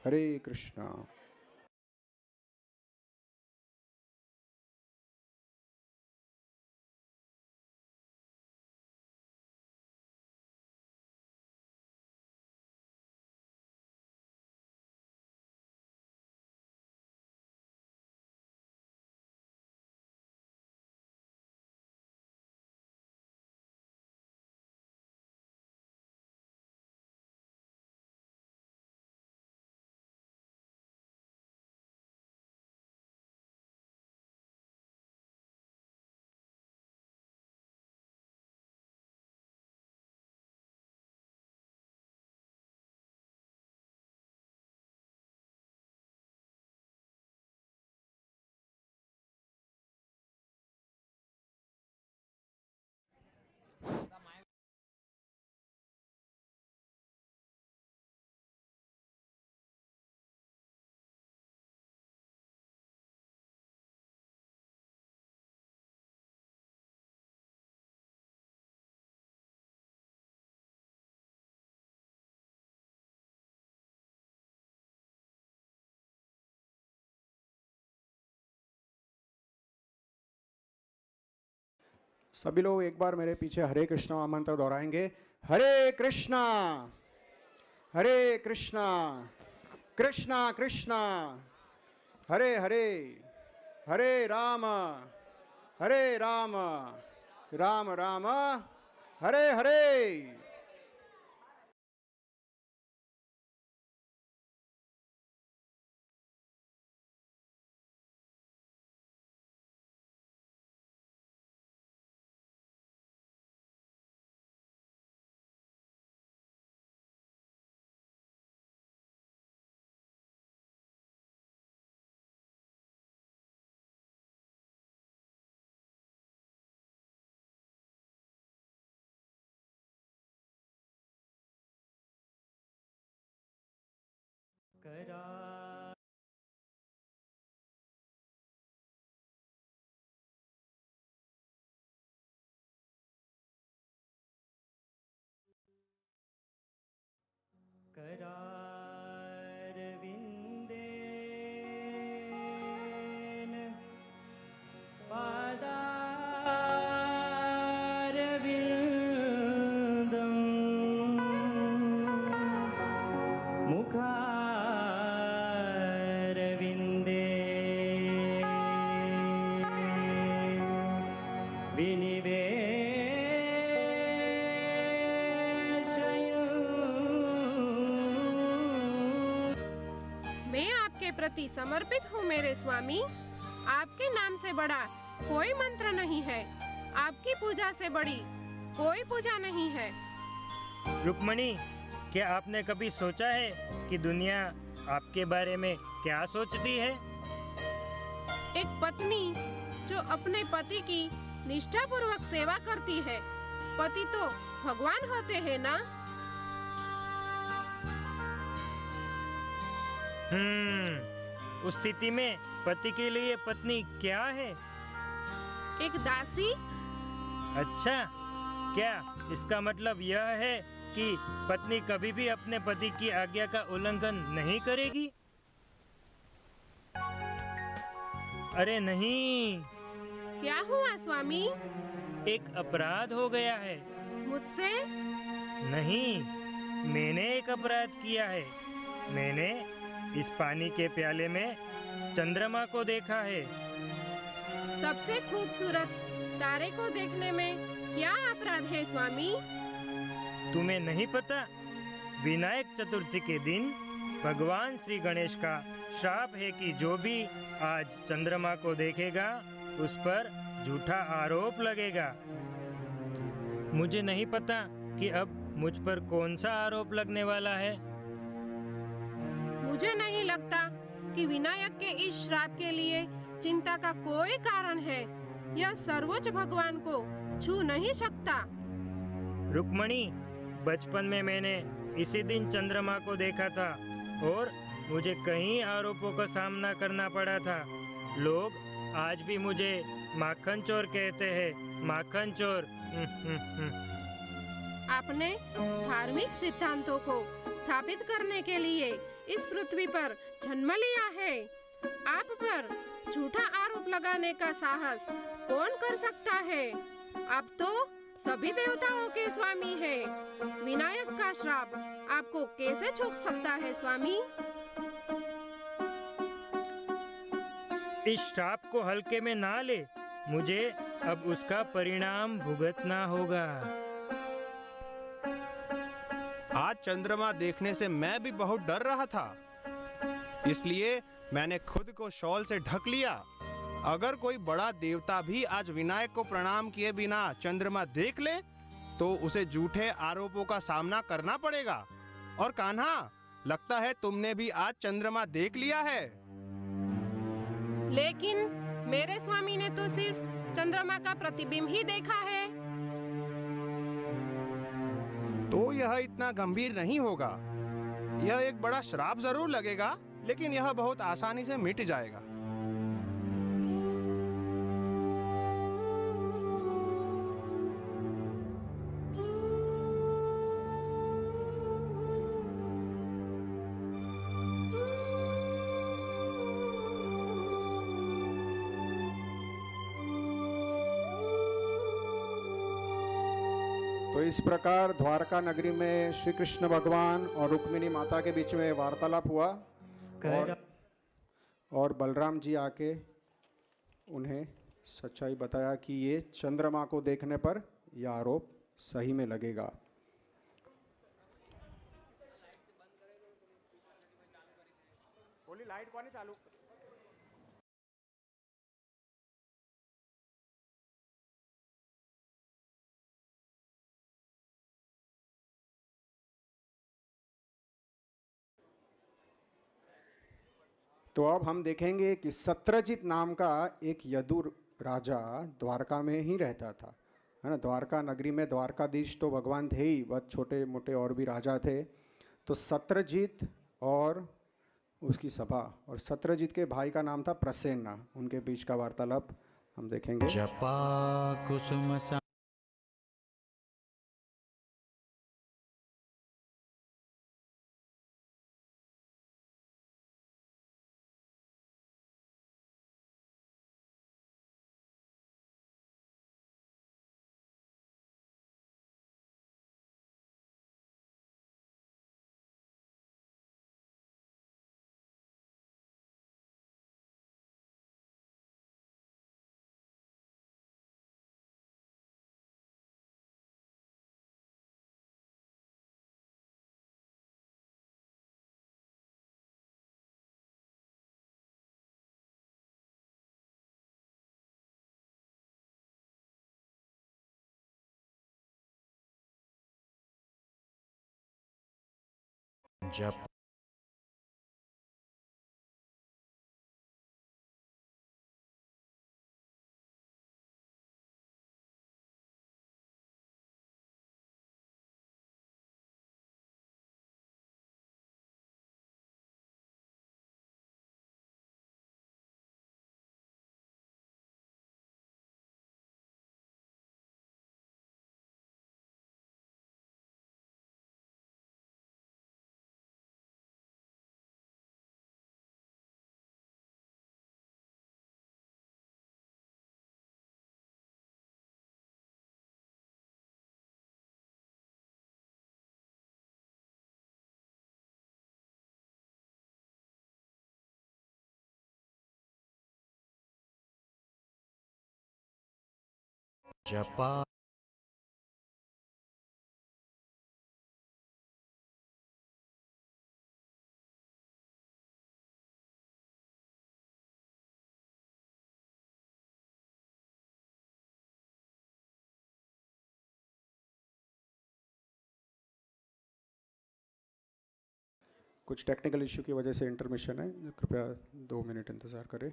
हरे कृष्णा। सभी लोग एक बार मेरे पीछे हरे कृष्णा मंत्र दोहराएंगे। हरे कृष्णा, हरे कृष्णा, कृष्णा कृष्णा, हरे हरे, हरे राम, हरे राम, राम राम, हरे हरे। करा करारविन्देन पादारविन्दं मुखारविन्दे मैं आपके प्रति समर्पित हूँ मेरे स्वामी। आपके नाम से बड़ा कोई मंत्र नहीं है, आपकी पूजा से बड़ी कोई पूजा नहीं है। रुक्मणी, क्या आपने कभी सोचा है कि दुनिया आपके बारे में क्या सोचती है? एक पत्नी जो अपने पति की निष्ठापूर्वक सेवा करती है, पति तो भगवान होते हैं ना। उस स्थिति में पति के लिए पत्नी क्या है? एक दासी। अच्छा, क्या इसका मतलब यह है कि पत्नी कभी भी अपने पति की आज्ञा का उल्लंघन नहीं करेगी? अरे नहीं। क्या हुआ स्वामी? एक अपराध हो गया है। मुझसे? नहीं, मैंने एक अपराध किया है। मैंने इस पानी के प्याले में चंद्रमा को देखा है। सबसे खूबसूरत तारे को देखने में क्या अपराध है स्वामी? तुम्हें नहीं पता? विनायक चतुर्थी के दिन भगवान श्री गणेश का श्राप है कि जो भी आज चंद्रमा को देखेगा उस पर झूठा आरोप लगेगा। मुझे नहीं पता कि अब मुझ पर कौन सा आरोप लगने वाला है। मुझे नहीं लगता कि विनायक के इस श्राप के लिए चिंता का कोई कारण है। यह सर्वोच्च भगवान को छू नहीं सकता। रुक्मणी, बचपन में मैंने इसी दिन चंद्रमा को देखा था और मुझे कई आरोपों का सामना करना पड़ा था। लोग आज भी मुझे माखन चोर कहते हैं, माखन चोर। आपने धार्मिक सिद्धांतों को स्थापित करने के लिए इस पृथ्वी पर जन्म लिया है। आप पर झूठा आरोप लगाने का साहस कौन कर सकता है? आप तो सभी देवताओं के स्वामी हैं। विनायक का श्राप आपको कैसे चूक सकता है स्वामी? इस श्राप को हल्के में ना ले, मुझे अब उसका परिणाम भुगतना होगा। आज चंद्रमा देखने से मैं भी बहुत डर रहा था, इसलिए मैंने खुद को शॉल से ढक लिया। अगर कोई बड़ा देवता भी आज विनायक को प्रणाम किए बिना चंद्रमा देख ले तो उसे झूठे आरोपों का सामना करना पड़ेगा। और कान्हा, लगता है तुमने भी आज चंद्रमा देख लिया है। लेकिन मेरे स्वामी ने तो सिर्फ चंद्रमा का प्रतिबिंब ही देखा है। तो यह इतना गंभीर नहीं होगा। यह एक बड़ा श्राप जरूर लगेगा, लेकिन यह बहुत आसानी से मिट जाएगा। तो इस प्रकार द्वारका नगरी में श्री कृष्ण भगवान और रुक्मिणी माता के बीच में वार्तालाप हुआ और बलराम जी आके उन्हें सच्चाई बताया कि ये चंद्रमा को देखने पर यह आरोप सही में लगेगा। लाइट कौन चालू? तो अब हम देखेंगे कि सत्रजित नाम का एक यदु राजा द्वारका में ही रहता था, है ना। द्वारका नगरी में द्वारकाधीश तो भगवान थे ही, बहुत छोटे मोटे और भी राजा थे। तो सत्रजित और उसकी सभा, और सत्रजित के भाई का नाम था प्रसेना। उनके बीच का वार्तालाप हम देखेंगे। जपा कुसुम जप जपा कुछ टेक्निकल इश्यू की वजह से इंटरमिशन है, कृपया 2 मिनट इंतज़ार करें।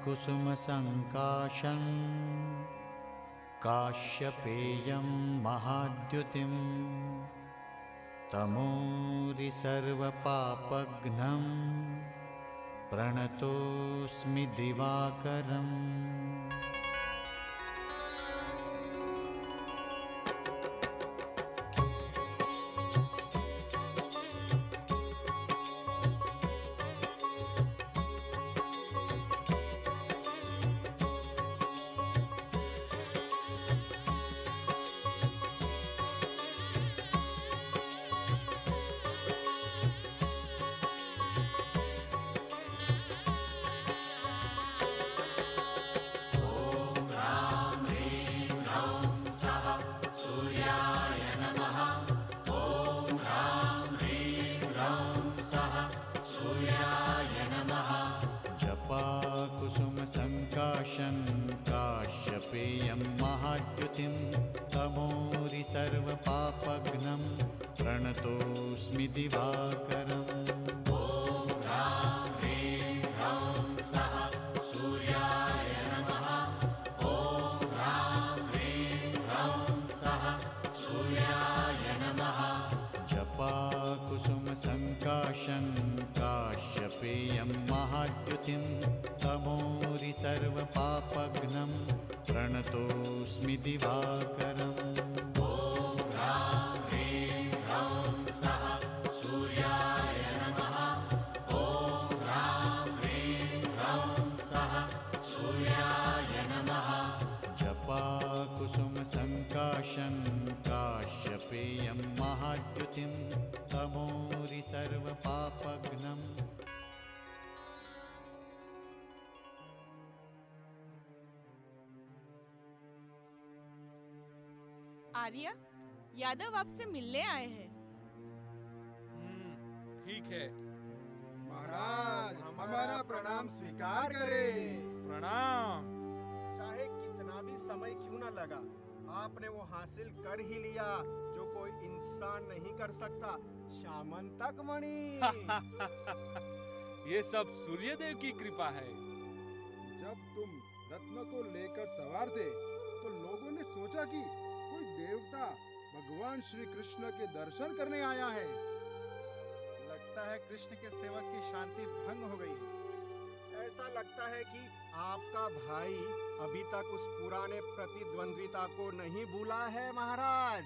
कुसुमसङ्काशं काश्यपेयं महाद्युतिं तमोरि सर्वपापघ्नं प्रणतोऽस्मि दिवाकरम्। जपाकुसुमसङ्काशं काश्यपेयं महाद्युतिं तमोरि सर्वपापघ्नं प्रणतोऽस्मि दिवाकरम्। जपाकुसुमसङ्काशं काश्यपेयं महाद्युतिं तमोरि सर्वपापघ्नं प्रणतोऽस्मि दिवाकरम्। जपाकुसुमसङ्काशं काश्यपेयं महाद्युतिं तमोरि सर्वपापघ्नं। आर्य, यादव आपसे मिलने आए हैं। ठीक है। महाराज हमारा प्रणाम स्वीकार करें। प्रणाम। चाहे कितना भी समय क्यों न लगा, आपने वो हासिल कर ही लिया जो कोई इंसान नहीं कर सकता, श्यामंतक मणि। ये सब सूर्यदेव की कृपा है। जब तुम रत्न को लेकर सवार थे तो लोगों ने सोचा कि कोई देवता भगवान श्री कृष्ण के दर्शन करने आया है। लगता है कृष्ण के सेवक की शांति भंग हो गई है। ऐसा लगता है कि आपका भाई अभी तक उस पुराने प्रतिद्वंद्विता को नहीं भूला है महाराज।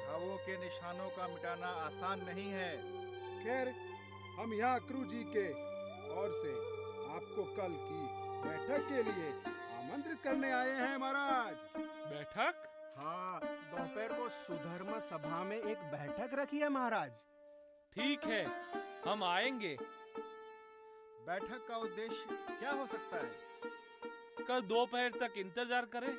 घावों के निशानों का मिटाना आसान नहीं है। खैर, हम यहाँ क्रू जी के ओर से आपको कल की बैठक के लिए आमंत्रित करने आए हैं महाराज। बैठक? हाँ, दोपहर को सुधर्म सभा में एक बैठक रखी है महाराज। ठीक है, हम आएंगे। बैठक का उद्देश्य क्या हो सकता है? कल दोपहर तक इंतजार करें।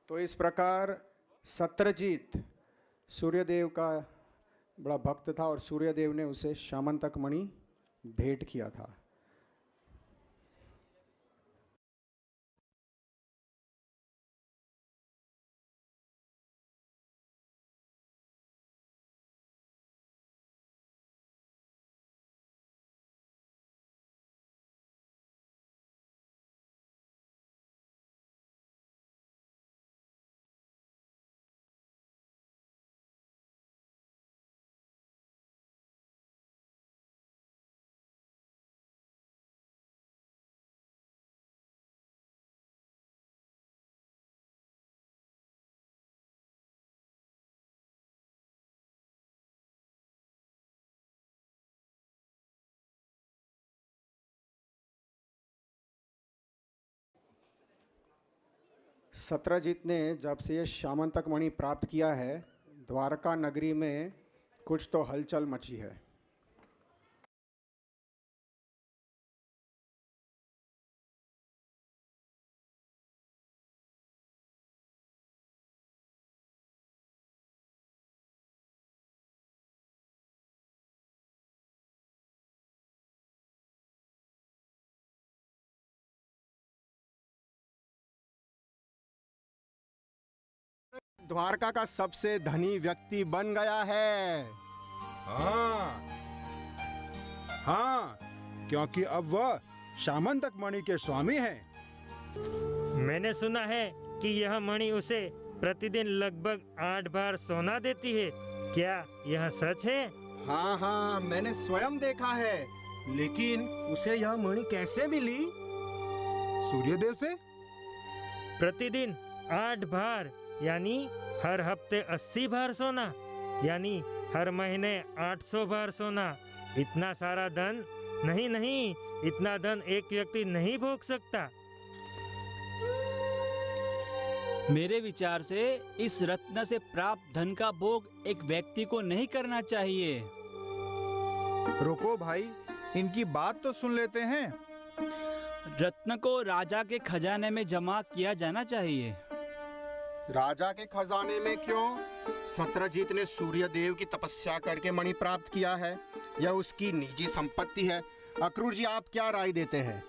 तो इस प्रकार सत्रजीत सूर्यदेव का बड़ा भक्त था और सूर्यदेव ने उसे श्यामंतक मणि भेंट किया था। सत्रजीत ने जब से ये श्यामंतक मणि प्राप्त किया है, द्वारका नगरी में कुछ तो हलचल मची है। द्वारका का सबसे धनी व्यक्ति बन गया है। हाँ हाँ, क्योंकि अब वह सामंतक मणि के स्वामी हैं। मैंने सुना है कि यह मणि उसे प्रतिदिन लगभग 8 बार सोना देती है। क्या यह सच है? हाँ हाँ, मैंने स्वयं देखा है। लेकिन उसे यह मणि कैसे मिली? सूर्यदेव से। प्रतिदिन 8 बार, यानी हर हफ्ते 80 बार सोना, यानी हर महीने 800 बार सोना। इतना सारा धन नहीं, इतना धन एक व्यक्ति नहीं भोग सकता। मेरे विचार से इस रत्न से प्राप्त धन का भोग एक व्यक्ति को नहीं करना चाहिए। रुको भाई, इनकी बात तो सुन लेते हैं। रत्न को राजा के खजाने में जमा किया जाना चाहिए। राजा के खजाने में क्यों? सत्रजीत ने सूर्यदेव की तपस्या करके मणि प्राप्त किया है। यह उसकी निजी संपत्ति है। अक्रूर जी, आप क्या राय देते हैं?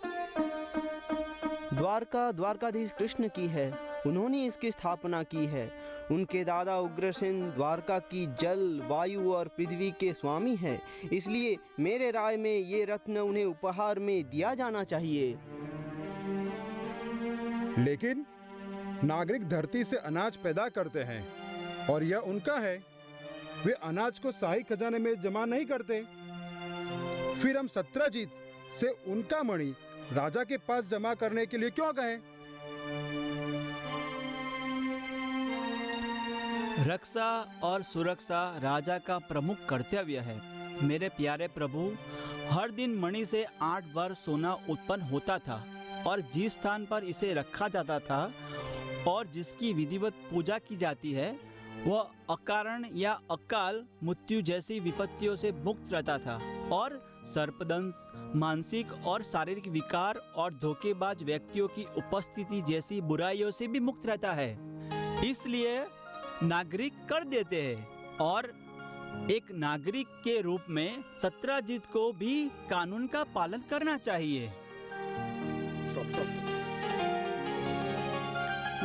द्वारका द्वारकाधीश कृष्ण की है। उन्होंने इसकी स्थापना की है। उनके दादा उग्रसेन द्वारका की जल, वायु और पृथ्वी के स्वामी हैं। इसलिए मेरे राय में ये रत्न उन्हें उपहार में दिया जाना चाहिए। लेकिन नागरिक धरती से अनाज पैदा करते हैं और यह उनका है। वे अनाज को शाही खजाने में जमा नहीं करते। फिर हम सत्रजीत से उनका मणि राजा के पास जमा करने के लिए क्यों कहें? रक्षा और सुरक्षा राजा का प्रमुख कर्तव्य है। मेरे प्यारे प्रभु, हर दिन मणि से 8 बार सोना उत्पन्न होता था और जिस स्थान पर इसे रखा जाता था और जिसकी विधिवत पूजा की जाती है, वह अकारण या अकाल मृत्यु जैसी विपत्तियों से मुक्त रहता था और सर्पदंश, मानसिक और शारीरिक विकार और धोखेबाज व्यक्तियों की उपस्थिति जैसी बुराइयों से भी मुक्त रहता है। इसलिए नागरिक कर देते हैं और एक नागरिक के रूप में सत्रजीत को भी कानून का पालन करना चाहिए।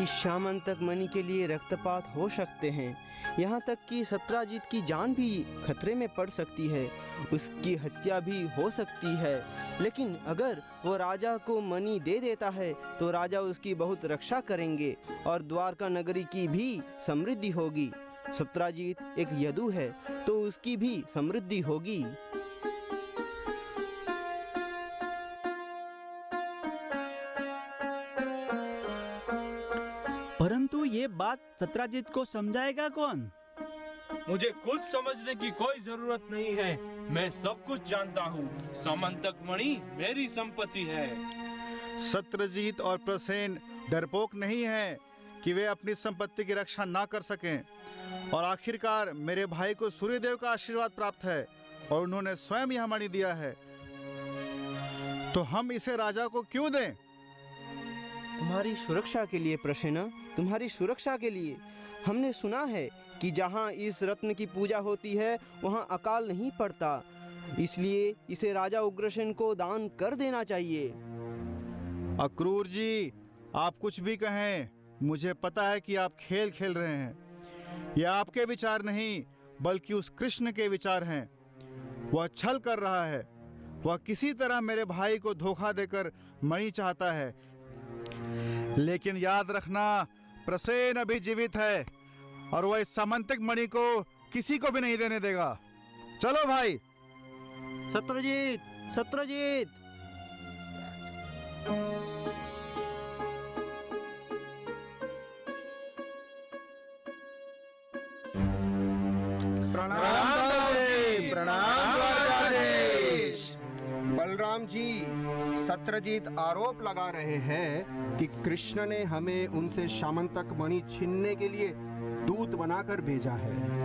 इस सामंतक मणि के लिए रक्तपात हो सकते हैं। यहाँ तक कि सत्रजीत की जान भी खतरे में पड़ सकती है। उसकी हत्या भी हो सकती है। लेकिन अगर वो राजा को मणि दे देता है तो राजा उसकी बहुत रक्षा करेंगे और द्वारका नगरी की भी समृद्धि होगी। सत्रजीत एक यदु है तो उसकी भी समृद्धि होगी। परंतु ये बात सत्रजीत को समझाएगा कौन? मुझे खुद समझने की कोई जरूरत नहीं है। मैं सब कुछ जानता हूँ। सामंतक मणि मेरी संपत्ति है। सत्रजीत और प्रसेन डरपोक नहीं है कि वे अपनी संपत्ति की रक्षा ना कर सकें। और आखिरकार मेरे भाई को सूर्यदेव का आशीर्वाद प्राप्त है और उन्होंने स्वयं यह मणि दिया है। तो हम इसे राजा को क्यों दें? तुम्हारी सुरक्षा के लिए प्रसेना, तुम्हारी सुरक्षा के लिए। हमने सुना है कि जहाँ इस रत्न की पूजा होती है वहाँ अकाल नहीं पड़ता। इसलिए इसे राजा उग्रसेन को दान कर देना चाहिए। अक्रूर जी, आप कुछ भी कहें, मुझे पता है कि आप खेल खेल रहे हैं। यह आपके विचार नहीं बल्कि उस कृष्ण के विचार हैं। वह छल कर रहा है। वह किसी तरह मेरे भाई को धोखा देकर मणि चाहता है। लेकिन याद रखना, प्रसेन अभी जीवित है और वह इस सामंतिक मणि को किसी को भी नहीं देने देगा। चलो भाई। सत्रजीत, सत्रजीत। प्रणाम द्वारकाधीश। बलराम जी, सत्रजीत आरोप लगा रहे हैं कि कृष्ण ने हमें उनसे सामंतक मणि छीनने के लिए दूत बनाकर भेजा है।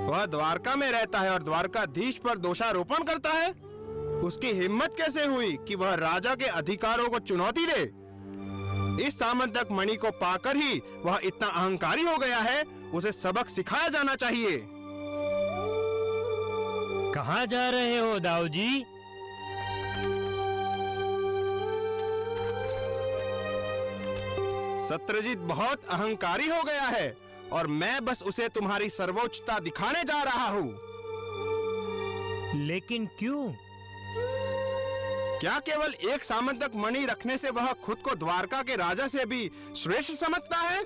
वह द्वारका में रहता है और द्वारकाधीश पर दोषारोपण करता है। उसकी हिम्मत कैसे हुई कि वह राजा के अधिकारों को चुनौती दे? इस सामंतक मणि को पाकर ही वह इतना अहंकारी हो गया है। उसे सबक सिखाया जाना चाहिए। कहाँ जा रहे हो दाऊ जी? सत्यजीत बहुत अहंकारी हो गया है और मैं बस उसे तुम्हारी सर्वोच्चता दिखाने जा रहा हूँ। लेकिन क्यों? क्या केवल एक सामंतक मणि रखने से वह खुद को द्वारका के राजा से भी श्रेष्ठ समझता है?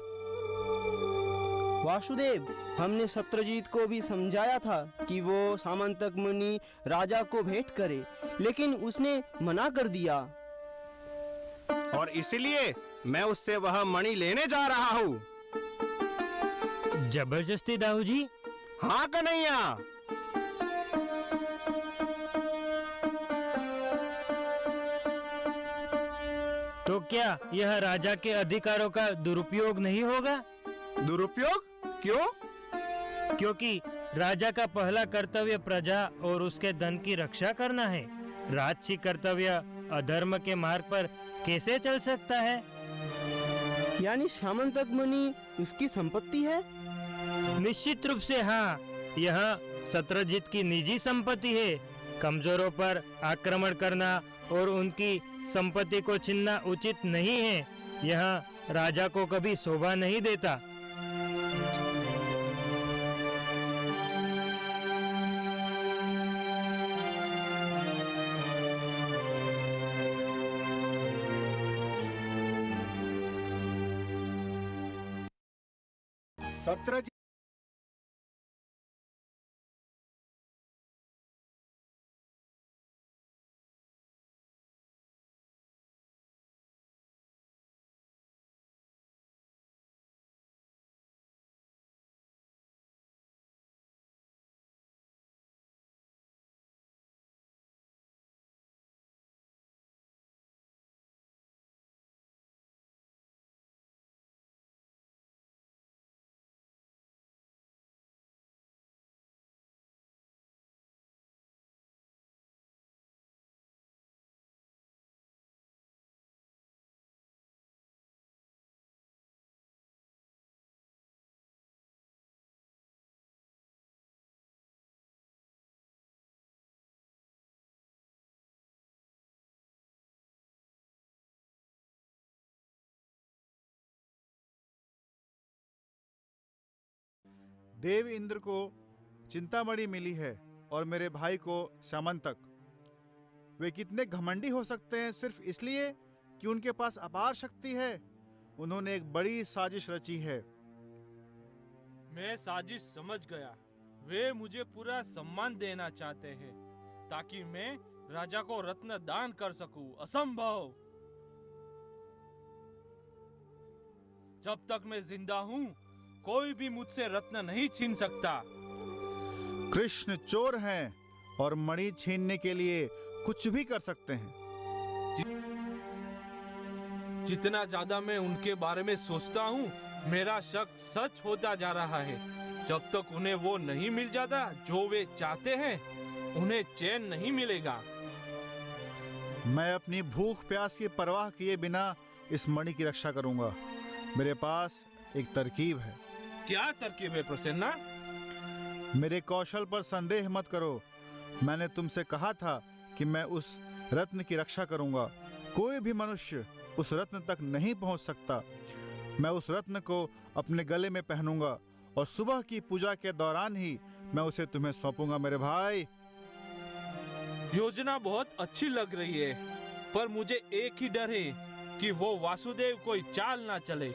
वासुदेव, हमने सत्यजीत को भी समझाया था कि वो सामंतक मणि राजा को भेंट करे, लेकिन उसने मना कर दिया। और इसलिए मैं उससे वह मणि लेने जा रहा हूँ। जबरदस्ती दाऊ जी? हाँ कन्हैया। तो क्या यह राजा के अधिकारों का दुरुपयोग नहीं होगा? दुरुपयोग? क्यों? क्योंकि राजा का पहला कर्तव्य प्रजा और उसके धन की रक्षा करना है। राजसी कर्तव्य अधर्म के मार्ग पर कैसे चल सकता है? यानी सामंतक मणि उसकी संपत्ति है? निश्चित रूप से हाँ। यह सत्यजीत की निजी संपत्ति है। कमजोरों पर आक्रमण करना और उनकी संपत्ति को छीनना उचित नहीं है। यह राजा को कभी शोभा नहीं देता। सत्यजीत देव इंद्र को चिंतामणि मिली है और मेरे भाई को सामंतक। वे कितने घमंडी हो सकते हैं सिर्फ इसलिए कि उनके पास अपार शक्ति है। उन्होंने एक बड़ी साजिश रची है। मैं साजिश समझ गया। वे मुझे पूरा सम्मान देना चाहते हैं ताकि मैं राजा को रत्न दान कर सकूं। असंभव। जब तक मैं जिंदा हूं कोई भी मुझसे रत्न नहीं छीन सकता। कृष्ण चोर हैं और मणि छीनने के लिए कुछ भी कर सकते हैं। जितना ज्यादा मैं उनके बारे में सोचता हूँ मेरा शक सच होता जा रहा है। जब तक उन्हें वो नहीं मिल जाता जो वे चाहते हैं उन्हें चैन नहीं मिलेगा। मैं अपनी भूख प्यास की परवाह किए बिना इस मणि की रक्षा करूंगा। मेरे पास एक तरकीब है। क्या तरकीब है प्रसन्ना? मेरे कौशल पर संदेह मत करो। मैंने तुमसे कहा था कि मैं उस रत्न की रक्षा करूंगा। कोई भी मनुष्य उस रत्न तक नहीं पहुंच सकता। मैं उस रत्न को अपने गले में पहनूंगा और सुबह की पूजा के दौरान ही मैं उसे तुम्हें सौंपूंगा मेरे भाई। योजना बहुत अच्छी लग रही है, पर मुझे एक ही डर है कि वो वासुदेव कोई चाल ना चले।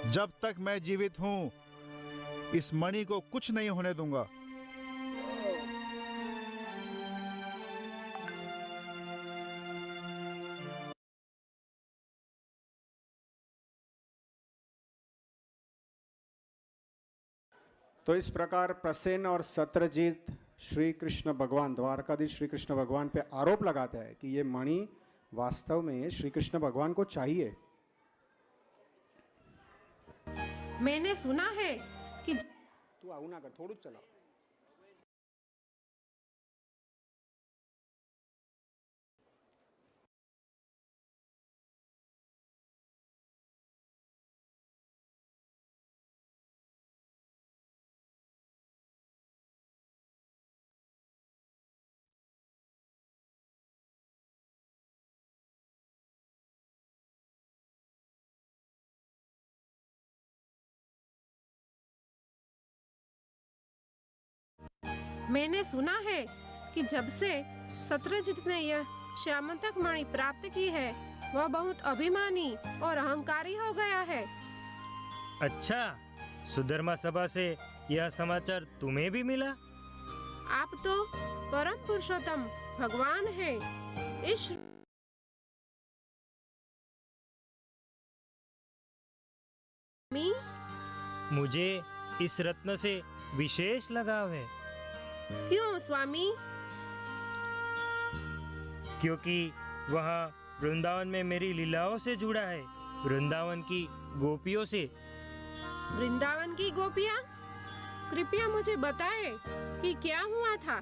जब तक मैं जीवित हूं इस मणि को कुछ नहीं होने दूंगा। तो इस प्रकार प्रसेन और सत्यजीत श्री कृष्ण भगवान, द्वारकाधीश श्री कृष्ण भगवान पे आरोप लगाता है कि ये मणि वास्तव में श्री कृष्ण भगवान को चाहिए। मैंने सुना है कि तू आऊ ना कर, थोड़ू चला। मैंने सुना है कि जब से सत्रजित ने यह श्यामंतक मणि प्राप्त की है, वह बहुत अभिमानी और अहंकारी हो गया है। अच्छा, सुधर्मा सभा से यह समाचार तुम्हें भी मिला? आप तो परम पुरुषोत्तम भगवान हैं। इस मुझे इस रत्न से विशेष लगाव है। क्यों स्वामी? क्योंकि वहाँ वृंदावन में मेरी लीलाओं से जुड़ा है, वृंदावन की गोपियों से। वृंदावन की गोपियाँ? कृपया मुझे बताएं कि क्या हुआ था।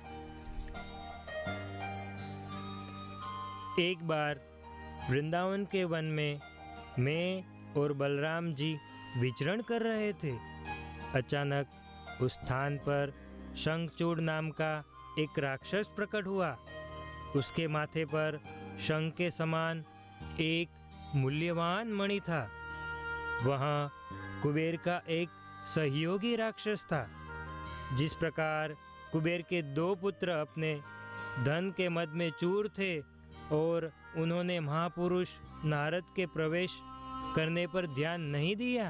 एक बार वृंदावन के वन में मैं और बलराम जी विचरण कर रहे थे। अचानक उस स्थान पर शंखचूड़ नाम का एक राक्षस प्रकट हुआ। उसके माथे पर शंख के समान एक मूल्यवान मणि था। वहाँ कुबेर का एक सहयोगी राक्षस था। जिस प्रकार कुबेर के 2 पुत्र अपने धन के मद में चूर थे और उन्होंने महापुरुष नारद के प्रवेश करने पर ध्यान नहीं दिया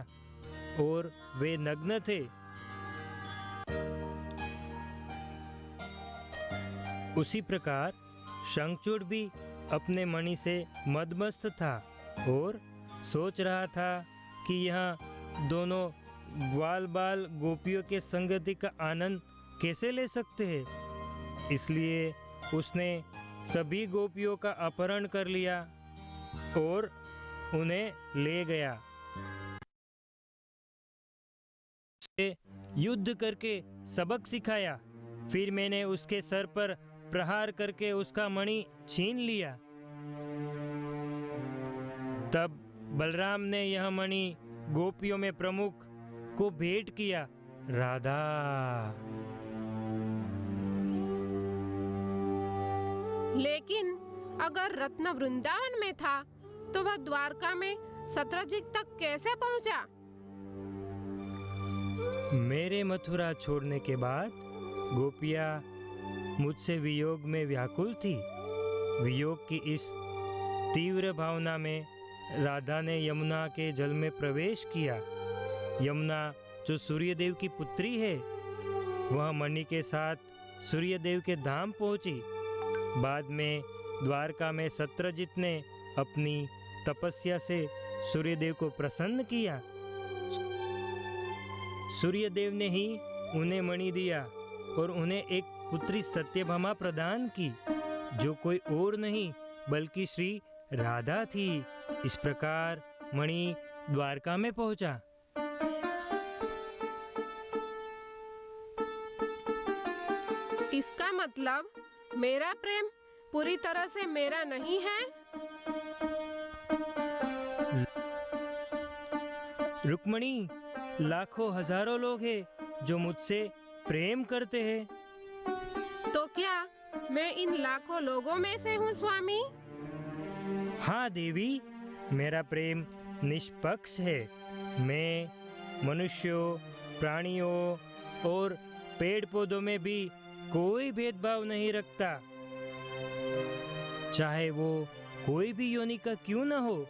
और वे नग्न थे, उसी प्रकार शंखचूड़ भी अपने मणि से मदमस्त था और सोच रहा था कि यह दोनों ग्वाल बाल गोपियों के संगति का आनंद कैसे ले सकते हैं। इसलिए उसने सभी गोपियों का अपहरण कर लिया और उन्हें ले गया। उसे युद्ध करके सबक सिखाया। फिर मैंने उसके सर पर प्रहार करके उसका मणि छीन लिया। तब बलराम ने यह मणि गोपियों में प्रमुख को भेंट किया। राधा। लेकिन अगर रत्न वृंदावन में था तो वह द्वारका में सत्रजित तक कैसे पहुंचा? मेरे मथुरा छोड़ने के बाद गोपियाँ मुझसे वियोग में व्याकुल थी। वियोग की इस तीव्र भावना में राधा ने यमुना के जल में प्रवेश किया। यमुना जो सूर्यदेव की पुत्री है, वह मणि के साथ सूर्यदेव के धाम पहुंची। बाद में द्वारका में सत्रजित ने अपनी तपस्या से सूर्यदेव को प्रसन्न किया। सूर्यदेव ने ही उन्हें मणि दिया और उन्हें एक पुत्री सत्यभामा प्रदान की, जो कोई और नहीं बल्कि श्री राधा थी। इस प्रकार मणि द्वारका में पहुंचा। इसका मतलब मेरा प्रेम पूरी तरह से मेरा नहीं है? रुक्मणी, लाखों हजारों लोग हैं जो मुझसे प्रेम करते हैं। तो क्या मैं इन लाखों लोगों में से हूँ स्वामी? हाँ देवी, मेरा प्रेम निष्पक्ष है। मैं मनुष्यों, प्राणियों और पेड़ पौधों में भी कोई भेदभाव नहीं रखता, चाहे वो कोई भी योनि का क्यों न हो।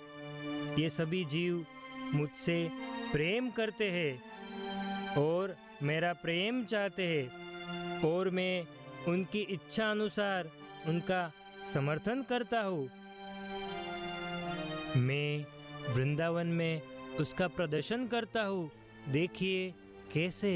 ये सभी जीव मुझसे प्रेम करते हैं और मेरा प्रेम चाहते हैं और मैं उनकी इच्छा अनुसार उनका समर्थन करता हूँ। मैं वृंदावन में उसका प्रदर्शन करता हूँ। देखिए कैसे।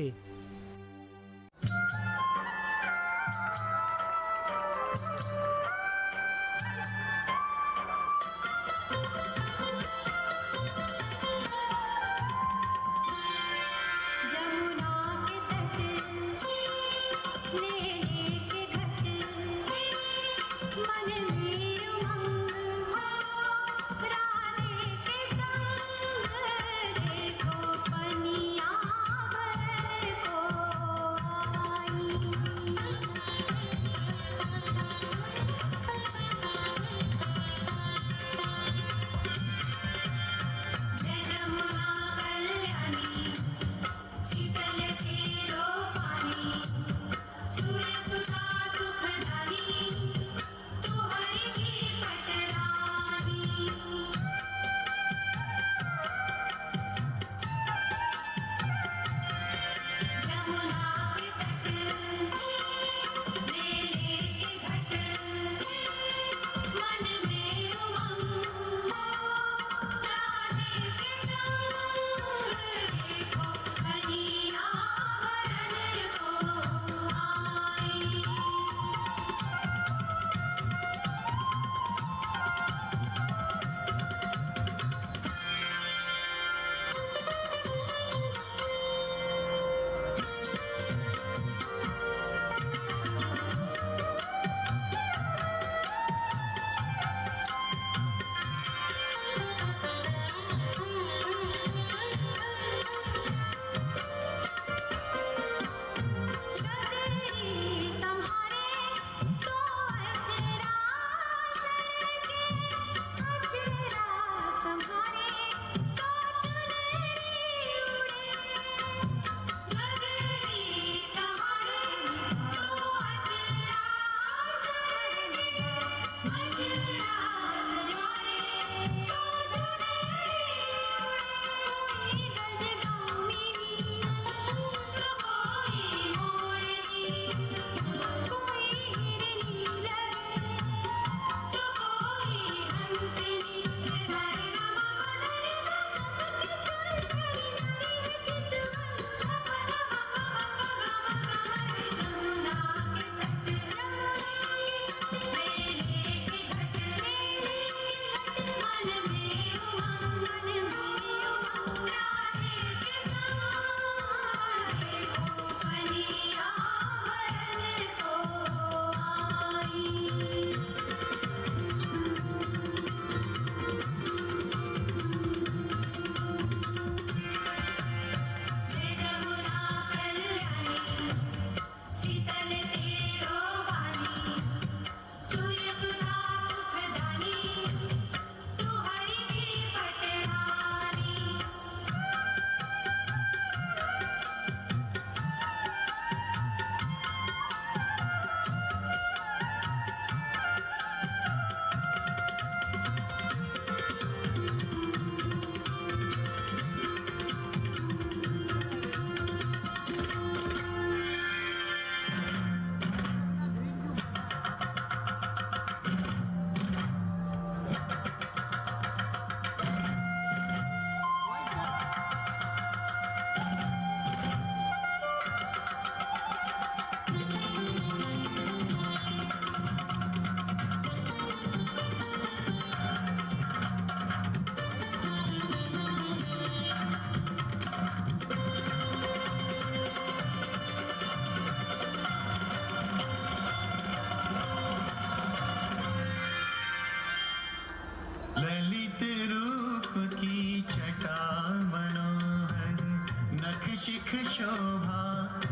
शिख शोभा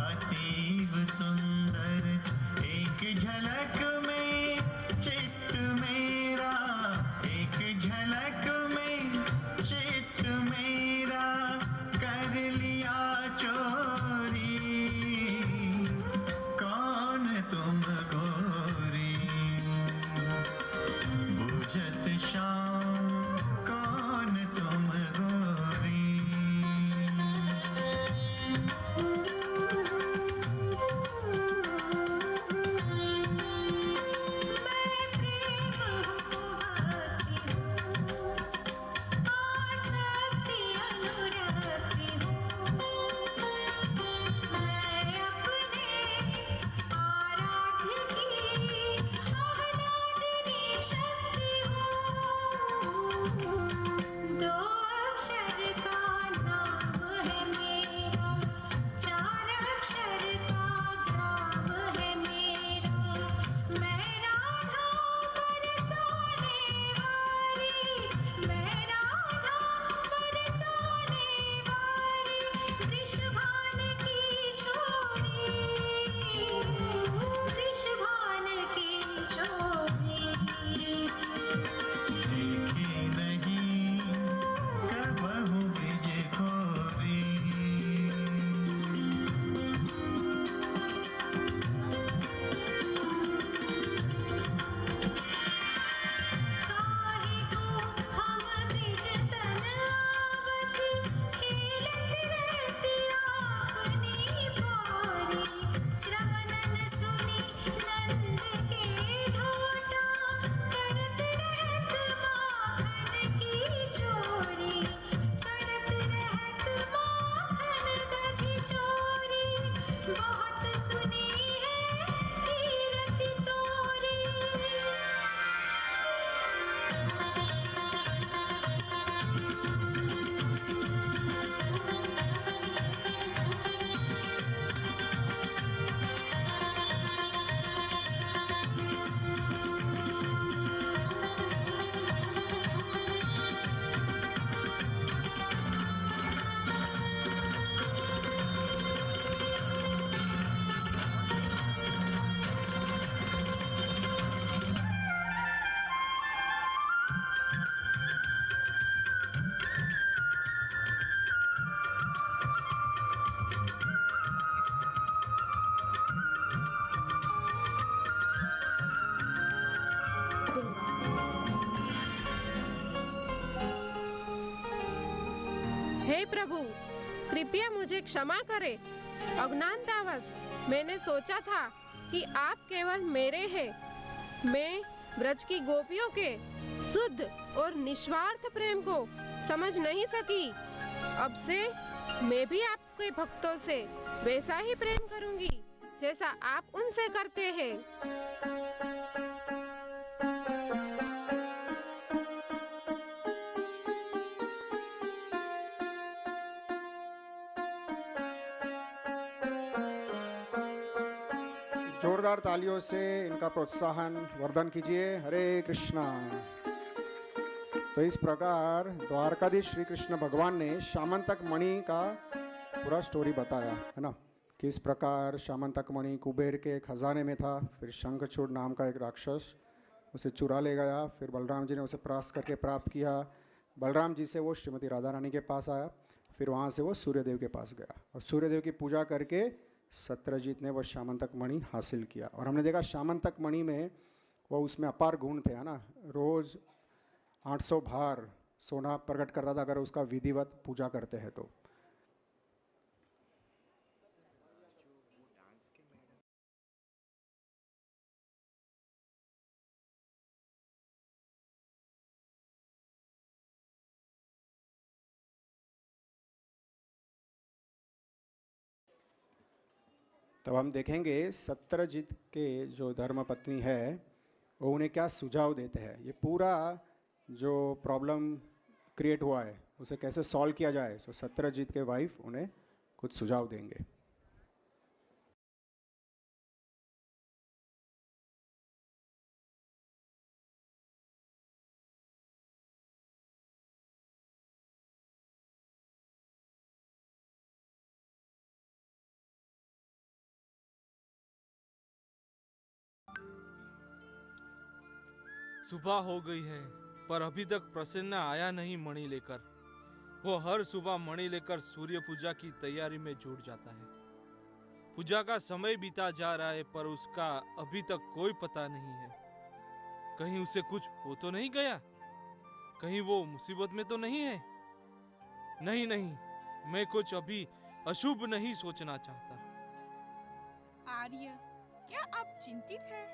अतीव सुंदर, एक झलक में चित्त मेरा, एक झलक में चित्त मेरा कर लिया चोरी। कौन तुम गोरी बुझत शाम, कौन तुम गोरी। हे प्रभु, कृपया मुझे क्षमा करें। अज्ञानतावश मैंने सोचा था कि आप केवल मेरे हैं। मैं ब्रज की गोपियों के शुद्ध और निस्वार्थ प्रेम को समझ नहीं सकी। अब से मैं भी आपके भक्तों से वैसा ही प्रेम करूंगी जैसा आप उनसे करते हैं। जोरदार तालियों से इनका प्रोत्साहन वर्धन कीजिए। हरे कृष्णा। तो इस प्रकार द्वारकाधीश श्री कृष्ण भगवान ने श्यामंतक मणि का पूरा स्टोरी बताया है ना, कि इस प्रकार श्यामंतक मणि कुबेर के खजाने में था। फिर शंखचूड़ नाम का एक राक्षस उसे चुरा ले गया। फिर बलराम जी ने उसे परास्त करके प्राप्त किया। बलराम जी से वो श्रीमती राधा रानी के पास आया। फिर वहाँ से वो सूर्यदेव के पास गया और सूर्यदेव की पूजा करके सत्यजीत ने वह श्यामंतक मणि हासिल किया। और हमने देखा श्यामंतक मणि में वो उसमें अपार गुण थे, है ना। रोज़ 800 भार सोना प्रकट करता था अगर उसका विधिवत पूजा करते हैं तो। तब हम देखेंगे सत्यजीत के जो धर्मपत्नी है वो उन्हें क्या सुझाव देते हैं। ये पूरा जो प्रॉब्लम क्रिएट हुआ है उसे कैसे सॉल्व किया जाए, सो सत्यजीत के वाइफ उन्हें कुछ सुझाव देंगे। सुबह हो गई है पर अभी तक प्रसन्न आया नहीं मणि लेकर। वो हर सुबह मणि लेकर सूर्य पूजा की तैयारी में जुट जाता है। पूजा का समय बीता जा रहा है पर उसका अभी तक कोई पता नहीं है। कहीं उसे कुछ हो तो नहीं गया? कहीं वो मुसीबत में तो नहीं है? नहीं नहीं, मैं कुछ अभी अशुभ नहीं सोचना चाहता। आर्य, क्या आप चिंतित हैं?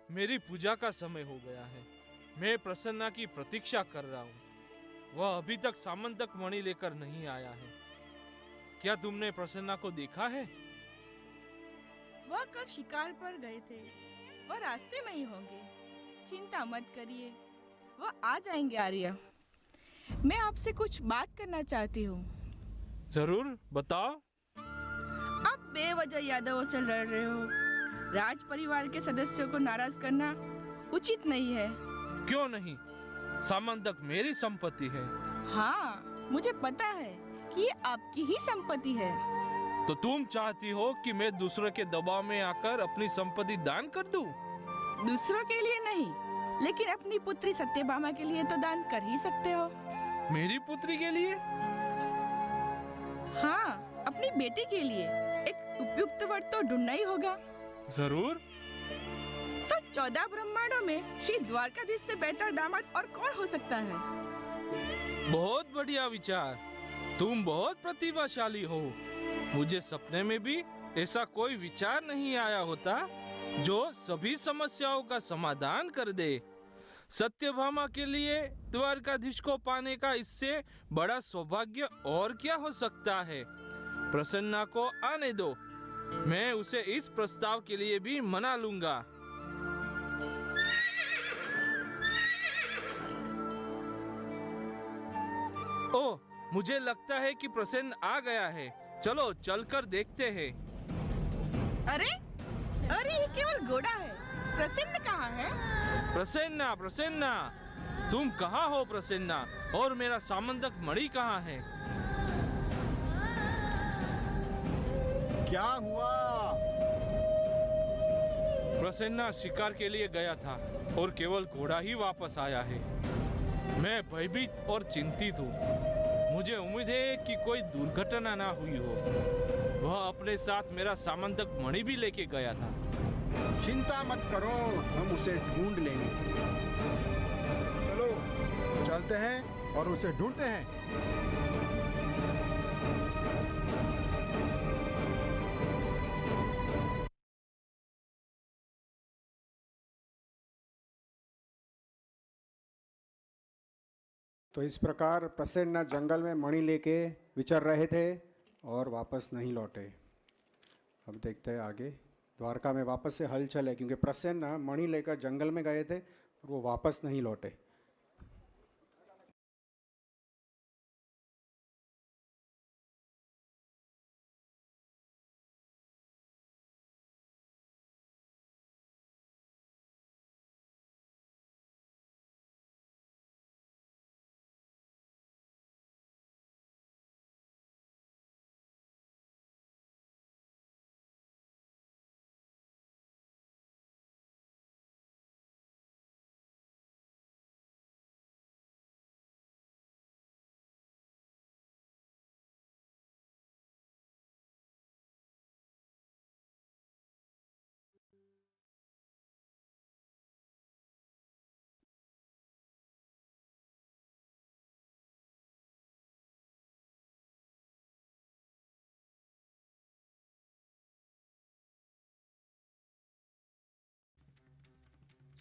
मेरी पूजा का समय हो गया है। मैं प्रसन्ना की प्रतीक्षा कर रहा हूँ। वह अभी तक सामंतक मणि लेकर नहीं आया है। क्या तुमने प्रसन्ना को देखा है? वह कल शिकार पर गए थे। वह रास्ते में ही होंगे। चिंता मत करिए, वह आ जाएंगे। आर्य, मैं आपसे कुछ बात करना चाहती हूँ। जरूर, बताओ। आप बेवजह यादवों से लड़ रहे हो। राज परिवार के सदस्यों को नाराज करना उचित नहीं है। क्यों नहीं? सामंतक मेरी संपत्ति है। हाँ, मुझे पता है कि ये आपकी ही संपत्ति है। तो तुम चाहती हो कि मैं दूसरों के दबाव में आकर अपनी संपत्ति दान कर दूं? दूसरों के लिए नहीं, लेकिन अपनी पुत्री सत्यभामा के लिए तो दान कर ही सकते हो। मेरी पुत्री के लिए? हाँ, अपनी बेटी के लिए एक उपयुक्त वर तो ढूंढना ही होगा। जरूर। तो 14 ब्रह्मांडों में श्री द्वारकाधीश से बेहतर दामाद और कौन हो सकता है? बहुत बढ़िया विचार। तुम बहुत प्रतिभाशाली हो। मुझे सपने में भी ऐसा कोई विचार नहीं आया होता जो सभी समस्याओं का समाधान कर दे। सत्यभामा के लिए द्वारकाधीश को पाने का इससे बड़ा सौभाग्य और क्या हो सकता है। प्रसन्ना को आने दो, मैं उसे इस प्रस्ताव के लिए भी मना लूंगा। ओह, मुझे लगता है कि प्रसन्न आ गया है। चलो चलकर देखते हैं। अरे अरे, ये केवल घोड़ा है। प्रसन्न कहाँ है? प्रसन्ना, प्रसन्ना, तुम कहाँ हो प्रसन्ना? और मेरा सामंतक मणि कहाँ है? क्या हुआ? प्रसन्ना शिकार के लिए गया था और केवल घोड़ा ही वापस आया है। मैं भयभीत और चिंतित हूँ। मुझे उम्मीद है कि कोई दुर्घटना ना हुई हो। वह अपने साथ मेरा सामंतक मणि भी लेके गया था। चिंता मत करो, हम उसे ढूंढ लेंगे। चलो चलते हैं और उसे ढूंढते हैं। तो इस प्रकार प्रसन्न जंगल में मणि लेके विचर रहे थे और वापस नहीं लौटे। अब देखते हैं आगे। द्वारका में वापस से हलचल है क्योंकि प्रसन्न मणि लेकर जंगल में गए थे और वो वापस नहीं लौटे।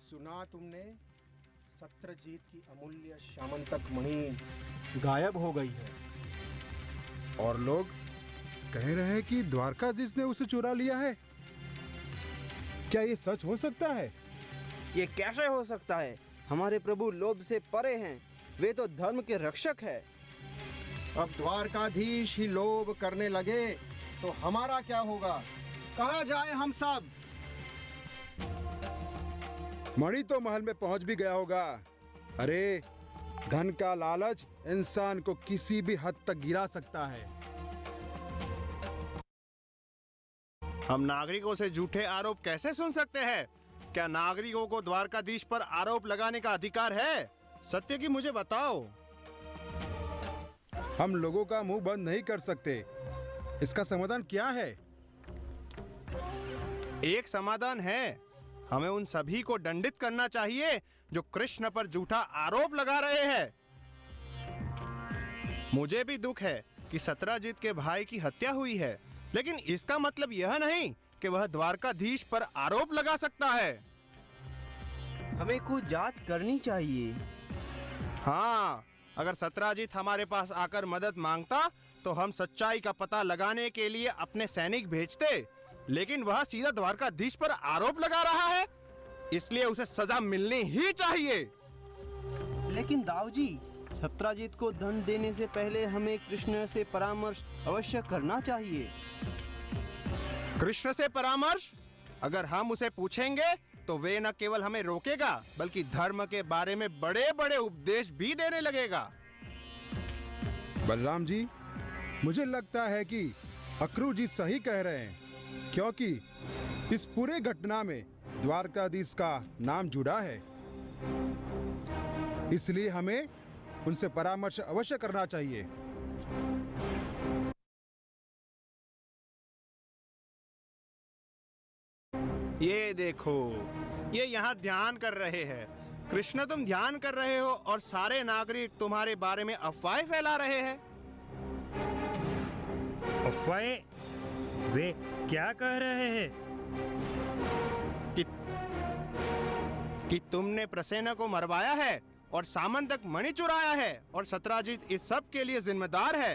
सुना तुमने? सत्रजीत की अमूल्य श्यामंतक मणि गायब हो गई है। और लोग कह रहे हैं कि द्वारकाधीश ने उसे चुरा लिया है। क्या ये सच हो सकता है? ये कैसे हो सकता है? हमारे प्रभु लोभ से परे हैं। वे तो धर्म के रक्षक है। अब द्वारकाधीश ही लोभ करने लगे तो हमारा क्या होगा? कहाँ जाए हम सब? मणि तो महल में पहुंच भी गया होगा। अरे, धन का लालच इंसान को किसी भी हद तक गिरा सकता है। हम नागरिकों से झूठे आरोप कैसे सुन सकते हैं? क्या नागरिकों को द्वारकाधीश पर आरोप लगाने का अधिकार है? सत्य की मुझे बताओ। हम लोगों का मुंह बंद नहीं कर सकते। इसका समाधान क्या है? एक समाधान है। हमें उन सभी को दंडित करना चाहिए जो कृष्ण पर झूठा आरोप लगा रहे हैं। मुझे भी दुख है कि सत्यजीत के भाई की हत्या हुई है, लेकिन इसका मतलब यह नहीं कि वह द्वारकाधीश पर आरोप लगा सकता है। हमें कुछ जांच करनी चाहिए। हाँ, अगर सत्यजीत हमारे पास आकर मदद मांगता तो हम सच्चाई का पता लगाने के लिए अपने सैनिक भेजते, लेकिन वह सीधा द्वारकाधीश पर आरोप लगा रहा है, इसलिए उसे सजा मिलनी ही चाहिए। लेकिन दाऊजी, सत्यजीत को दंड देने से पहले हमें कृष्ण से परामर्श अवश्य करना चाहिए। कृष्ण से परामर्श? अगर हम उसे पूछेंगे तो वे न केवल हमें रोकेगा बल्कि धर्म के बारे में बड़े बड़े उपदेश भी देने लगेगा। बलराम जी, मुझे लगता है कि अक्रूर जी सही कह रहे हैं, क्योंकि इस पूरे घटना में द्वारकाधीश का नाम जुड़ा है। इसलिए हमें उनसे परामर्श अवश्य करना चाहिए। ये देखो, ये यहाँ ध्यान कर रहे हैं। कृष्ण, तुम ध्यान कर रहे हो और सारे नागरिक तुम्हारे बारे में अफवाहें फैला रहे हैं। अफवाहें? वे क्या कह रहे हैं? कि तुमने प्रसेना को मरवाया है और सामंतक मणि चुराया है और सत्यजीत इस सब के लिए जिम्मेदार है।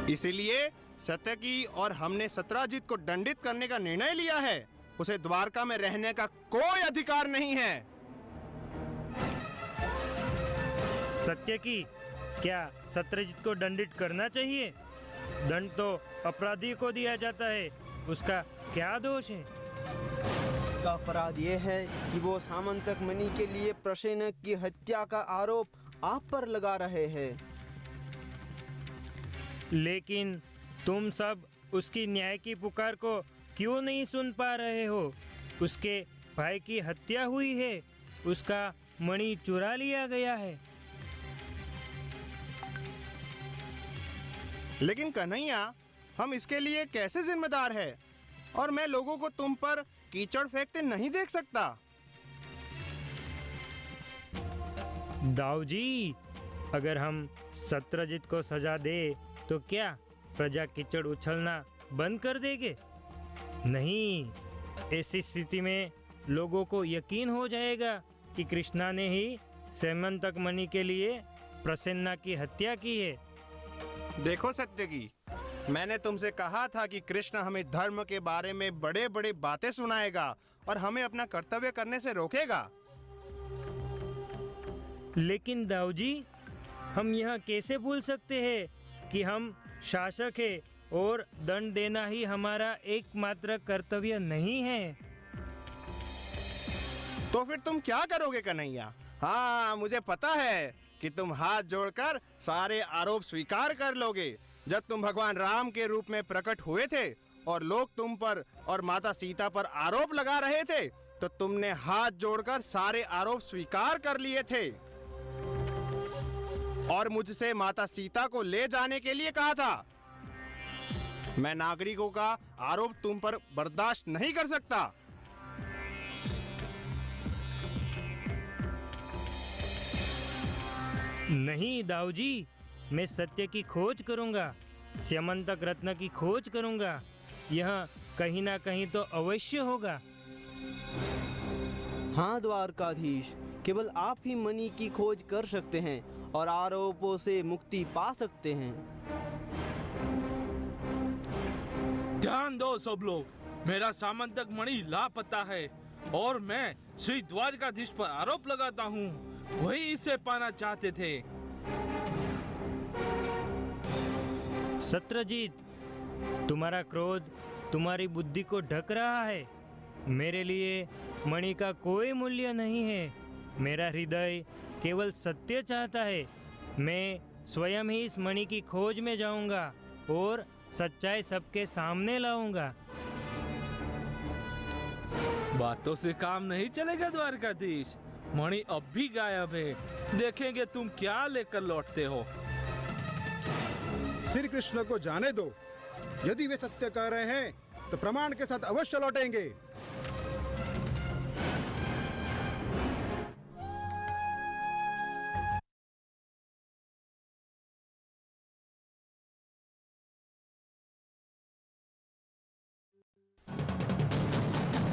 इसलिए सत्यकी और हमने सत्यजीत को दंडित करने का निर्णय लिया है। उसे द्वारका में रहने का कोई अधिकार नहीं है। सत्यकी, क्या सत्यजीत को दंडित करना चाहिए? दंड तो अपराधी को दिया जाता है, उसका क्या दोष है? उसका अपराध ये है कि वो सामंतक मणि के लिए प्रसेनक की हत्या का आरोप आप पर लगा रहे हैं। लेकिन तुम सब उसकी न्याय की पुकार को क्यों नहीं सुन पा रहे हो? उसके भाई की हत्या हुई है, उसका मणि चुरा लिया गया है। लेकिन कन्हैया, हम इसके लिए कैसे जिम्मेदार है? और मैं लोगों को तुम पर कीचड़ फेंकते नहीं देख सकता। दाऊजी, अगर हम सत्यजीत को सजा दे तो क्या प्रजा कीचड़ उछलना बंद कर देंगे? नहीं, ऐसी स्थिति में लोगों को यकीन हो जाएगा कि कृष्णा ने ही सामंतक मणि के लिए प्रसेना की हत्या की है। देखो सत्यकी, मैंने तुमसे कहा था कि कृष्ण हमें धर्म के बारे में बड़े बड़े बातें सुनाएगा और हमें अपना कर्तव्य करने से रोकेगा। लेकिन दाऊजी, हम यह कैसे भूल सकते हैं कि हम शासक है और दंड देना ही हमारा एकमात्र कर्तव्य नहीं है। तो फिर तुम क्या करोगे कन्हैया? हाँ, मुझे पता है कि तुम हाथ जोड़कर सारे आरोप स्वीकार कर लोगे। जब तुम भगवान राम के रूप में प्रकट हुए थे और लोग तुम पर और माता सीता पर आरोप लगा रहे थे, तो तुमने हाथ जोड़कर सारे आरोप स्वीकार कर लिए थे और मुझसे माता सीता को ले जाने के लिए कहा था। मैं नागरिकों का आरोप तुम पर बर्दाश्त नहीं कर सकता। नहीं दाऊजी, मैं सत्य की खोज करूंगा, सामंतक रत्न की खोज करूंगा। यह कहीं ना कहीं तो अवश्य होगा। हाँ द्वारकाधीश, केवल आप ही मणि की खोज कर सकते हैं और आरोपों से मुक्ति पा सकते हैं। ध्यान दो सब लोग, मेरा सामंतक मणि लापता है और मैं श्री द्वारकाधीश पर आरोप लगाता हूँ। वही इसे पाना चाहते थे। सत्यजीत, तुम्हारा क्रोध तुम्हारी बुद्धि को ढक रहा है। मेरे लिए मणि का कोई मूल्य नहीं है। मेरा हृदय केवल सत्य चाहता है। मैं स्वयं ही इस मणि की खोज में जाऊंगा और सच्चाई सबके सामने लाऊंगा। बातों से काम नहीं चलेगा द्वारकाधीश। मणि अब भी गायब है। देखेंगे तुम क्या लेकर लौटते हो। श्री कृष्ण को जाने दो। यदि वे सत्य कह रहे हैं तो प्रमाण के साथ अवश्य लौटेंगे।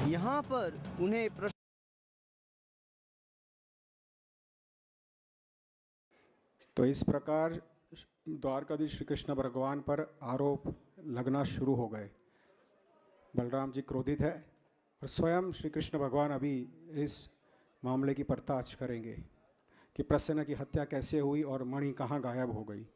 यहाँ पर उन्हें प्रश्न तो इस प्रकार द्वारकाधीश श्री कृष्ण भगवान पर आरोप लगना शुरू हो गए। बलराम जी क्रोधित है और स्वयं श्री कृष्ण भगवान अभी इस मामले की पर्दाफाश करेंगे कि प्रसन्न की हत्या कैसे हुई और मणि कहाँ गायब हो गई।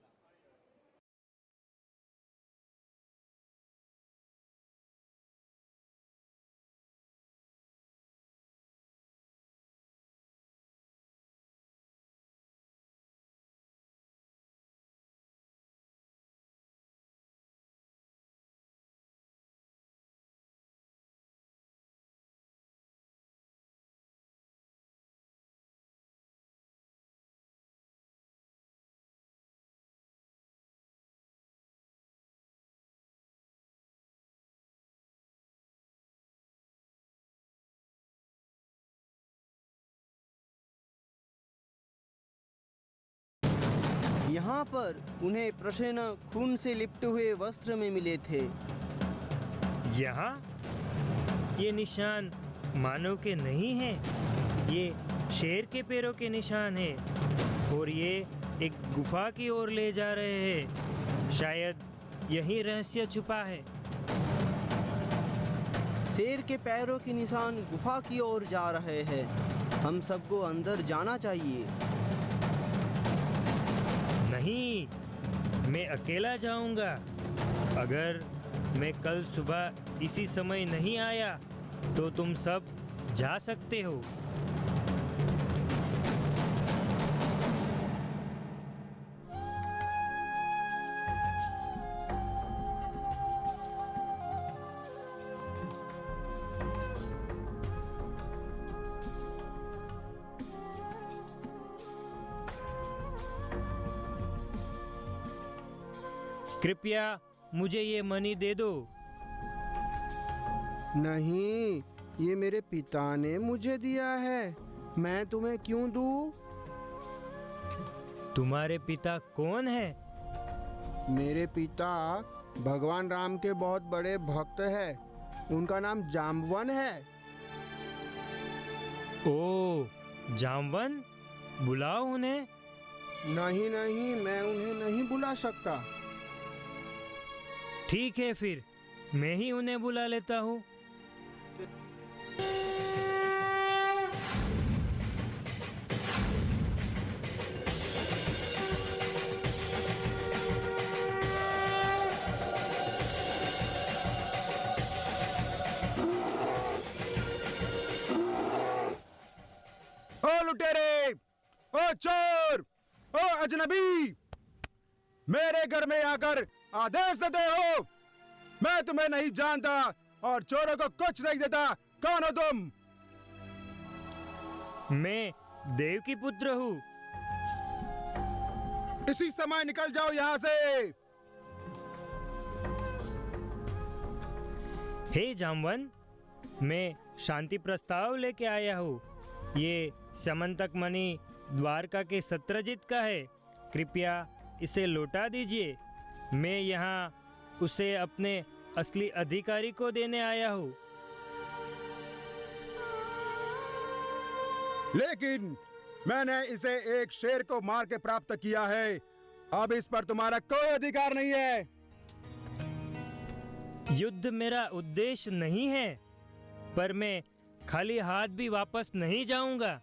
यहाँ पर उन्हें प्रसन्न खून से लिपटे हुए वस्त्र में मिले थे। यहाँ ये निशान मानव के नहीं हैं, ये शेर के पैरों के निशान हैं और ये एक गुफा की ओर ले जा रहे हैं। शायद यही रहस्य छुपा है। शेर के पैरों के निशान गुफा की ओर जा रहे हैं। हम सबको अंदर जाना चाहिए। नहीं, मैं अकेला जाऊंगा। अगर मैं कल सुबह इसी समय नहीं आया तो तुम सब जा सकते हो। कृपया मुझे ये मनी दे दो। नहीं, ये मेरे पिता ने मुझे दिया है। मैं तुम्हें क्यों दूं? तुम्हारे पिता कौन है? मेरे पिता भगवान राम के बहुत बड़े भक्त हैं। उनका नाम जाम्बवन है। ओ, जाम्बवन, बुलाओ उन्हें। नहीं नहीं, मैं उन्हें नहीं बुला सकता। ठीक है, फिर मैं ही उन्हें बुला लेता हूँ। ओ लुटेरे, ओ चोर, ओ अजनबी, मेरे घर में आकर आदेश देते हो। मैं तुम्हें नहीं जानता और चोरों को कुछ नहीं देता। कौन हो तुम? मैं देव की पुत्र हूँ। इसी समय निकल जाओ यहाँ से। हे जाम्बवन, मैं शांति प्रस्ताव लेके आया हूँ। ये समंतक मणि द्वारका के सत्रजित का है। कृपया इसे लौटा दीजिए। मैं यहाँ उसे अपने असली अधिकारी को देने आया हूँ। लेकिन मैंने इसे एक शेर को मार के प्राप्त किया है। अब इस पर तुम्हारा कोई अधिकार नहीं है। युद्ध मेरा उद्देश्य नहीं है, पर मैं खाली हाथ भी वापस नहीं जाऊंगा।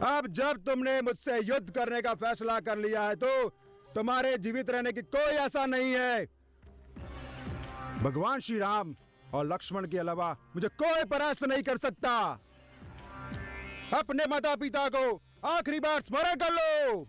अब जब तुमने मुझसे युद्ध करने का फैसला कर लिया है तो तुम्हारे जीवित रहने की कोई आशा नहीं है। भगवान श्री राम और लक्ष्मण के अलावा मुझे कोई परास्त नहीं कर सकता। अपने माता पिता को आखिरी बार स्मरण कर लो।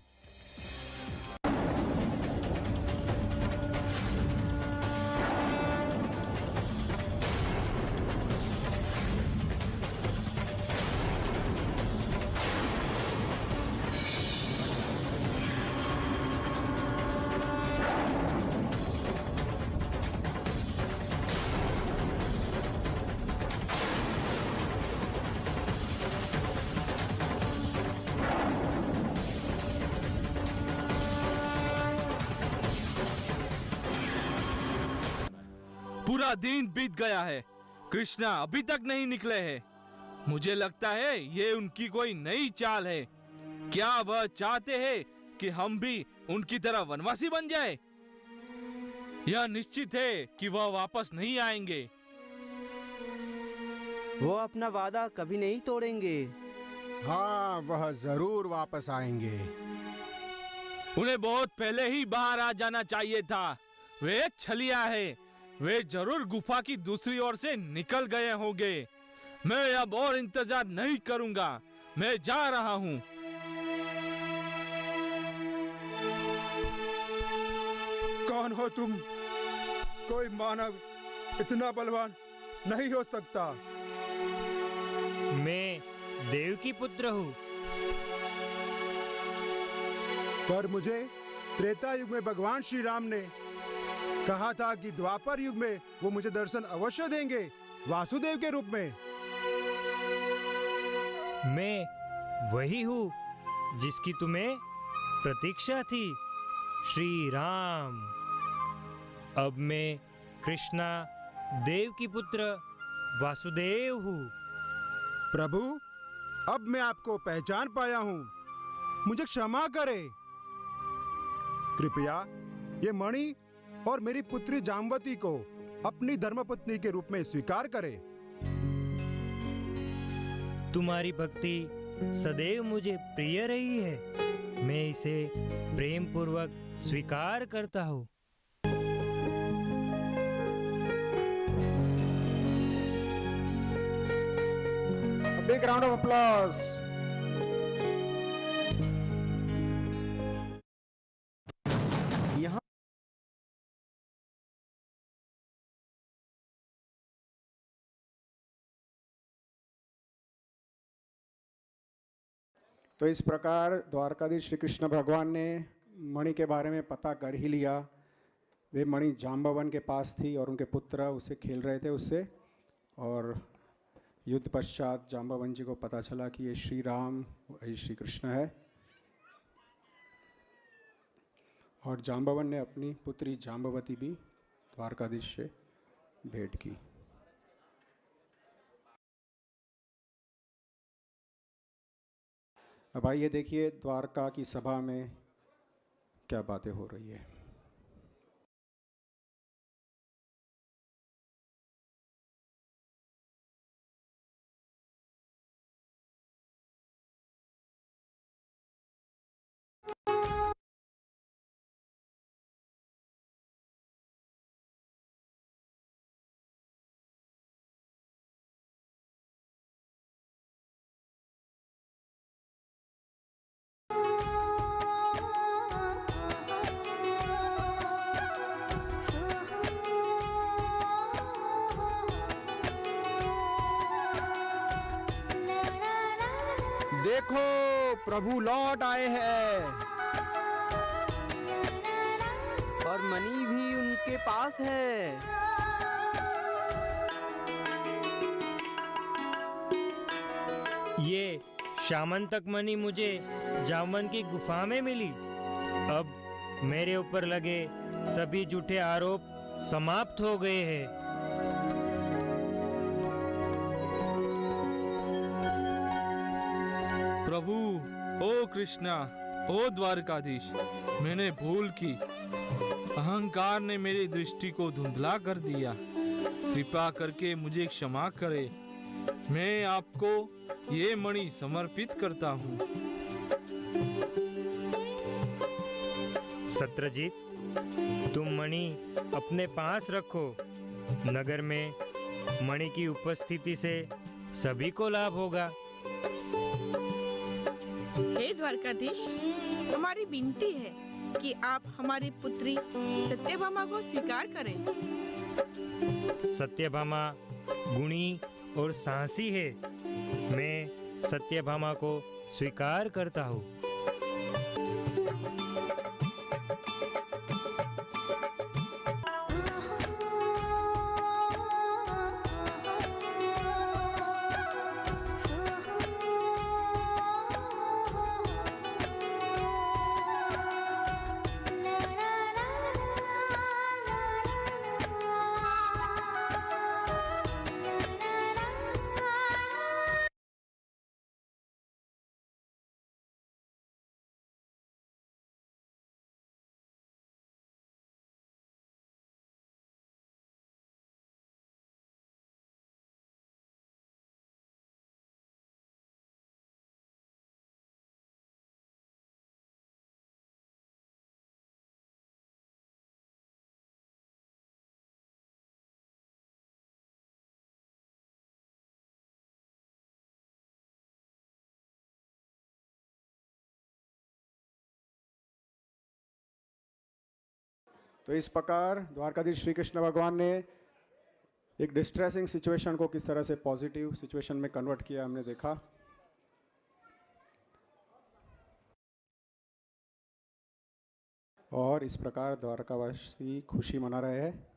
पूरा दिन बीत गया है, कृष्णा अभी तक नहीं निकले हैं। मुझे लगता है ये उनकी कोई नई चाल है। क्या वह चाहते हैं कि हम भी उनकी तरह वनवासी बन जाए? यह निश्चित है कि वह वापस नहीं आएंगे। वो अपना वादा कभी नहीं तोड़ेंगे। हाँ, वह जरूर वापस आएंगे। उन्हें बहुत पहले ही बाहर आ जाना चाहिए था। वे छलिया है। वे जरूर गुफा की दूसरी ओर से निकल गए होंगे। मैं अब और इंतजार नहीं करूंगा। मैं जा रहा हूँ। कौन हो तुम? कोई मानव इतना बलवान नहीं हो सकता। मैं देव की पुत्र हूँ। पर मुझे त्रेता युग में भगवान श्री राम ने कहा था कि द्वापर युग में वो मुझे दर्शन अवश्य देंगे, वासुदेव के रूप में। मैं वही हूँ जिसकी तुम्हें प्रतीक्षा थी, श्री राम। अब मैं कृष्णा, देव की पुत्र वासुदेव हूँ। प्रभु, अब मैं आपको पहचान पाया हूँ। मुझे क्षमा करें। कृपया ये मणि और मेरी पुत्री जामवती को अपनी धर्मपत्नी के रूप में स्वीकार करें। तुम्हारी भक्ति सदैव मुझे प्रिय रही है। मैं इसे प्रेम पूर्वक स्वीकार करता हूँ। A big round of applause. यहाँ तो इस प्रकार द्वारकाधीश श्री कृष्ण भगवान ने मणि के बारे में पता कर ही लिया। वे मणि जाम्बवन के पास थी और उनके पुत्र उसे खेल रहे थे उससे। और युद्ध पश्चात जाम्बवन जी को पता चला कि ये श्री राम, वही श्री कृष्ण है। और जाम्बवन ने अपनी पुत्री जाम्बवती भी द्वारकाधीश से भेंट की। अब आइए देखिए द्वारका की सभा में क्या बातें हो रही है। देखो, प्रभु लौट आए हैं और मणि भी उनके पास है। ये शामंतक मणि मुझे जामवन की गुफा में मिली। अब मेरे ऊपर लगे सभी झूठे आरोप समाप्त हो गए हैं। प्रभु, ओ कृष्णा, ओ द्वारकाधीश, मैंने भूल की। अहंकार ने मेरी दृष्टि को धुंधला कर दिया। कृपा करके मुझे क्षमा करे। मैं आपको ये मणि समर्पित करता हूँ। सत्रजीत, तुम मणि अपने पास रखो। नगर में मणि की उपस्थिति से सभी को लाभ होगा। हे द्वारकाधीश, हमारी विनती है कि आप हमारी पुत्री सत्यभामा को स्वीकार करें। सत्यभामा गुणी और साहसी है। मैं सत्यभामा को स्वीकार करता हूँ। तो इस प्रकार द्वारकाधीश श्री कृष्ण भगवान ने एक डिस्ट्रेसिंग सिचुएशन को किस तरह से पॉजिटिव सिचुएशन में कन्वर्ट किया हमने देखा। और इस प्रकार द्वारकावासी खुशी मना रहे हैं।